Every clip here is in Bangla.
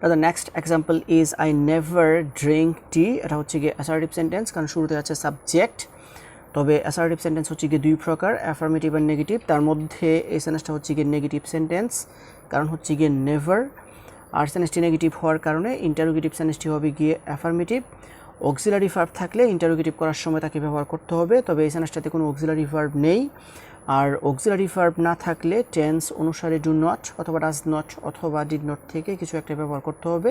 The next example is I never drink tea. এটা হচ্ছে গিয়ে অ্যাসার্টিভ সেন্টেন্স, কারণ শুরুতে আছে সাবজেক্ট। তবে অ্যাসার্টিভ সেন্টেন্স হচ্ছে গিয়ে দুই প্রকার, অ্যাফার্মেটিভ আর নেগেটিভ। তার মধ্যে এই সেন্টেন্সটা হচ্ছে গিয়ে নেগেটিভ সেন্টেন্স, কারণ হচ্ছে গিয়ে নেভার। আর সেন্টেন্সটি নেগেটিভ হওয়ার কারণে ইন্টারোগেটিভ সেন্টেন্সটি হবে গিয়ে অ্যাফার্মেটিভ। অক্সিলারি ভার্ব থাকলে ইন্টারোগেটিভ করার সময় তাকে ব্যবহার করতে হবে, তবে এই সেন্টেন্সটাতে কোনো অক্সিলারি ভার্ব নেই। আর অক্সিলারি ভার্ব না থাকলে টেন্স অনুসারে ডু নট অথবা ডাজ নট অথবা ডিড নট থেকে কিছু একটা ব্যবহার করতে হবে।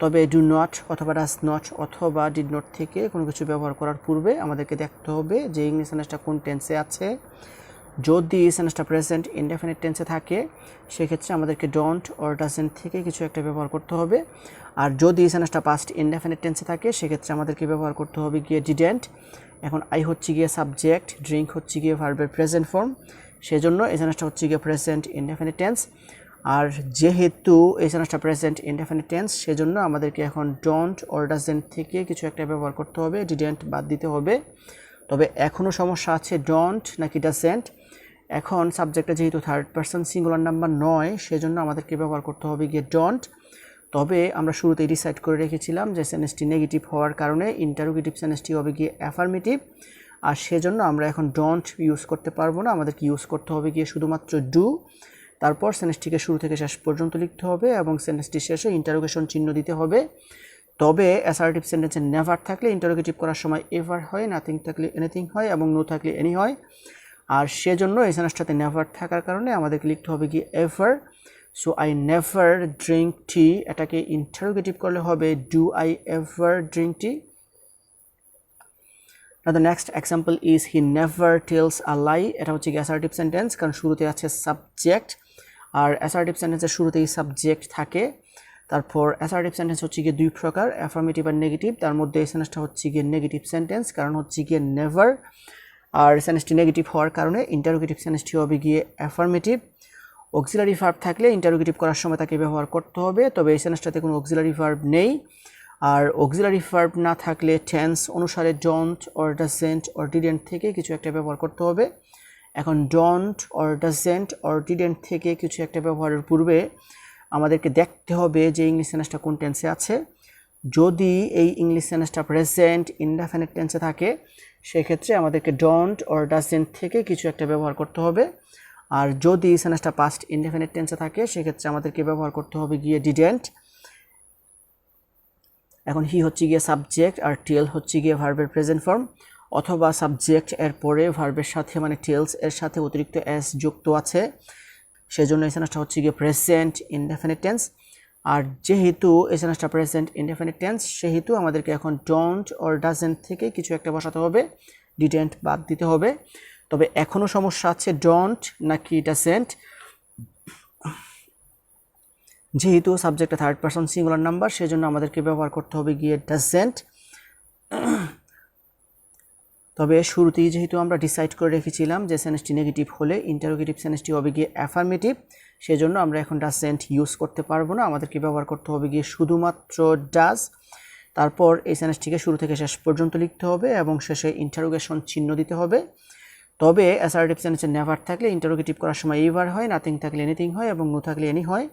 তবে ডু নট অথবা ডাজ নট অথবা ডিড নট থেকে কোনো কিছু ব্যবহার করার পূর্বে আমাদেরকে দেখতে হবে যে ইংলিশ সেন্টেন্সটা কোন টেন্সে আছে। যদি সেন্টেন্সটা প্রেজেন্ট ইনডেফিনিট টেন্সে থাকে সেক্ষেত্রে আমাদেরকে ডোন্ট অর ডাজেন্ট থেকে কিছু একটা ব্যবহার করতে হবে। আর যদি সেন্টেন্সটা পাস্ট ইনডেফিনিট টেন্সে থাকে সেক্ষেত্রে আমাদেরকে ব্যবহার করতে হবে গিয়ে ডিডেন্ট। এখন আই হচ্ছে গিয়ে সাবজেক্ট, ড্রিঙ্ক হচ্ছে গিয়ে ভার্বের প্রেজেন্ট ফর্ম, সেজন্য এই সেন্টেন্সটা হচ্ছে গিয়ে প্রেজেন্ট ইনডেফিনিট টেন্স। আর যেহেতু এই সেন্টেন্সটা প্রেজেন্ট ইনডেফিনিট টেন্স সেজন্য আমাদেরকে এখন ডোন্ট অর ডাজেন্ট থেকে কিছু একটা ব্যবহার করতে হবে, ডিডেন্ট বাদ দিতে হবে। তবে এখনও সমস্যা আছে ডোন্ট নাকি ডাজেন্ট। এখন সাবজেক্টটা যেহেতু থার্ড পারসন সিঙ্গুলার নাম্বার নয় সেজন্য আমাদেরকে ব্যবহার করতে হবে গিয়ে ডোন্ট। তবে আমরা শুরুতেই ডিসাইড করে রেখেছিলাম যে সেন্টেন্সটি নেগেটিভ হওয়ার কারণে ইন্টারোগেটিভ সেন্টেন্সটি হবে গিয়ে অ্যাফার্মেটিভ, আর সেজন্য আমরা এখন ডোন্ট ইউজ করতে পারবো না, আমাদেরকে ইউজ করতে হবে গিয়ে শুধুমাত্র ডু। তারপর সেন্টেন্সটিকে শুরু থেকে শেষ পর্যন্ত লিখতে হবে এবং সেন্টেন্সটির শেষে ইন্টারোগেশন চিহ্ন দিতে হবে। তবে অ্যাসার্টিভ সেন্টেন্সে নেভার থাকলে ইন্টারোগেটিভ করার সময় এভার হয়, নাথিং থাকলে এনিথিং হয় এবং নো থাকলে এনি হয়। আর সেজন্য এই সেন্টেন্সটাতে নেভার থাকার কারণে আমাদেরকে লিখতে হবে গিয়ে ever. So I never drink tea, এটাকে ইন্টারোগেটিভ করলে হবে do I ever drink tea. Now the next example is he never tells a lie. এটা হচ্ছে কি অ্যাসার্টিভ সেন্টেন্স, কারণ শুরুতে আছে সাবজেক্ট, আর অ্যাসার্টিভ সেন্টেন্সের শুরুতেই সাবজেক্ট থাকে। তারপর অ্যাসার্টিভ সেন্টেন্স হচ্ছে গিয়ে দুই প্রকার, অ্যাফার্মেটিভ আর নেগেটিভ। তার মধ্যে এই সেন্টেন্সটা হচ্ছে গিয়ে নেগেটিভ সেন্টেন্স, কারণ হচ্ছে গিয়ে নেভার। আর সেন্টেন্সটি নেগেটিভ হওয়ার কারণে ইন্টারোগেটিভ সেন্টেন্সটি হবে গিয়ে অ্যাফার্মেটিভ। অক্সিলারি ভার্ব থাকলে ইন্টারোগেটিভ করার সময় তাকে ব্যবহার করতে হবে, তবে এই সেন্টেন্সটাতে কোনো অক্সিলারি ভার্ব নেই। আর অক্সিলারি ভার্ব না থাকলে টেন্স অনুসারে don't or doesn't or didn't থেকে কিছু একটা ব্যবহার করতে হবে। এখন don't or doesn't or didn't থেকে কিছু একটা ব্যবহারের পূর্বে আমাদেরকে দেখতে হবে যে ইংলিশ সেন্টেন্সটা কোন টেন্সে আছে। যদি এই ইংলিশ সেন্টেন্সটা প্রেজেন্ট ইনডেফিনিট টেন্সে থাকে সেক্ষেত্রে আমাদেরকে ডোন্ট অর ডাজেন্ট থেকে কিছু একটা ব্যবহার করতে হবে। আর যদি সেন্টেন্সটা পাস্ট ইনডেফিনিট টেন্সে থাকে সেক্ষেত্রে আমাদেরকে ব্যবহার করতে হবে গিয়ে ডিডেন্ট। এখন হি হচ্ছে গিয়ে সাবজেক্ট আর টেল হচ্ছে গিয়ে ভার্বের প্রেজেন্ট ফর্ম, অথবা সাবজেক্ট এর পরে ভার্বের সাথে মানে টেলস এর সাথে অতিরিক্ত এস যুক্ত আছে, সেজন্য এই সেন্টেন্সটা হচ্ছে গিয়ে প্রেজেন্ট ইনডেফিনিট টেন্স। আর যেহেতু এই সেন্টেন্সটা প্রেজেন্ট ইনডেফিনিট টেন্স সেহেতু আমাদেরকে এখন ডোন্ট অর ডাজেন্ট থেকে কিছু একটা বসাতে হবে, ডিডেন্ট বাদ দিতে হবে। তবে এখনও সমস্যা আছে ডোন্ট নাকি ডাজেন্ট। যেহেতু সাবজেক্টটা থার্ড পারসন সিঙ্গুলার নাম্বার সেজন্য আমাদেরকে ব্যবহার করতে হবে গিয়ে ডাজেন্ট। তবে শুরুতেই যেহেতু আমরা ডিসাইড করে রেখেছিলাম যে সেন্টেন্সটি নেগেটিভ হলে ইন্টারোগেটিভ সেন্টেন্সটি হবে গিয়ে অ্যাফার্মেটিভ, সেজন্য আমরা এখন ডাজেন্ট ইউজ করতে পারবো না, আমাদেরকে ব্যবহার করতে হবে গিয়ে শুধুমাত্র ডাজ। তারপর এই সেন্টেন্সটিকে শুরু থেকে শেষ পর্যন্ত লিখতে হবে এবং শেষে ইন্টারোগেশন চিহ্ন দিতে হবে। তবে অ্যাসার্টিভ সেন্টেন্সে নেভার থাকলে ইন্টারোগেটিভ করার সময় এভার হয়, নাথিং থাকলে এনিথিং হয় এবং নো থাকলে এনি হয়।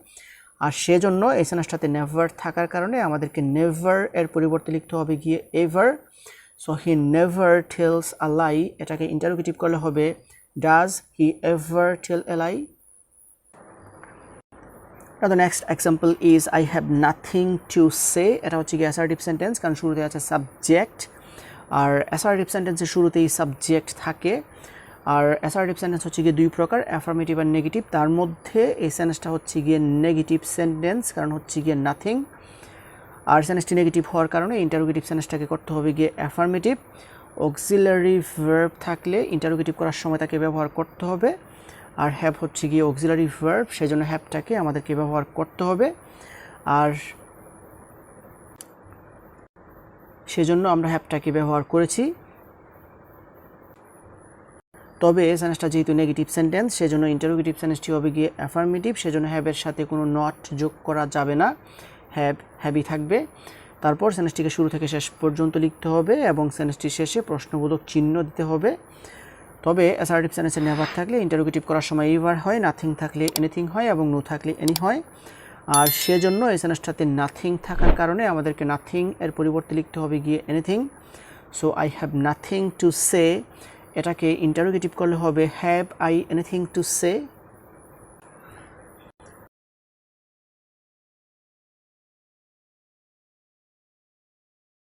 আর সেজন্য এই সেন্টেন্সটাতে নেভার থাকার কারণে আমাদেরকে নেভার এর পরিবর্তে লিখতে হবে গিয়ে ever. So he never tells a lie, এটাকে ইন্টারোগেটিভ করলে হবে does he ever tell a lie. Now the next example is I have nothing to say. এটা হচ্ছে গিয়ে অ্যাসার্টিভ সেন্টেন্স, কারণ শুরুতে আছে সাবজেক্ট, আর অ্যাসার্টিভ সেন্টেন্সের শুরুতেই সাবজেক্ট থাকে। আর অ্যাসার্টিভ সেন্টেন্স হচ্ছে গিয়ে দুই প্রকার, অ্যাফার্মেটিভ আর নেগেটিভ। তার মধ্যে এই সেন্টেন্সটা হচ্ছে গিয়ে নেগেটিভ সেন্টেন্স, কারণ হচ্ছে গিয়ে নাথিং। আর সেন্টেন্সটি নেগেটিভ হওয়ার কারণে ইন্টারোগেটিভ সেন্টেন্সটাকে করতে হবে গিয়ে অ্যাফার্মেটিভ। অক্সিলারি ভার্ব থাকলে ইন্টারোগেটিভ করার সময় তাকে ব্যবহার করতে হবে, আর হ্যাভ হচ্ছে গিয়ে অক্সিলারি ভার্ব সেজন্য হ্যাভটাকে আমাদেরকে ব্যবহার করতে হবে। আর সেজন্য আমরা হ্যাভটাকে ব্যবহার করেছি। তবে সেন্টেন্সটা যেহেতু নেগেটিভ সেন্টেন্স সেজন্য ইন্টারোগেটিভ সেন্টেন্সটি হবে গিয়ে অ্যাফার্মেটিভ, সেজন্য হ্যাভের সাথে কোনো নট যোগ করা যাবে না, হ্যাভই থাকবে। তারপর সেন্টেন্সটিকে শুরু থেকে শেষ পর্যন্ত লিখতে হবে এবং সেন্টেন্সটির শেষে প্রশ্নবোধক চিহ্ন দিতে হবে। তবে অ্যাসার্টিভ সেন্টেন্সে নেভার থাকলে ইন্টারোগেটিভ করার সময় এভার হয়, নাথিং থাকলে এনিথিং হয় এবং নো থাকলে এনি হয়। আর সেজন্য এই সেন্টেন্সটাতে নাথিং থাকার কারণে আমাদেরকে নাথিং এর পরিবর্তে লিখতে হবে গিয়ে anything. So I have nothing to say, এটাকে ইন্টারোগেটিভ করলে হবে have I anything to say.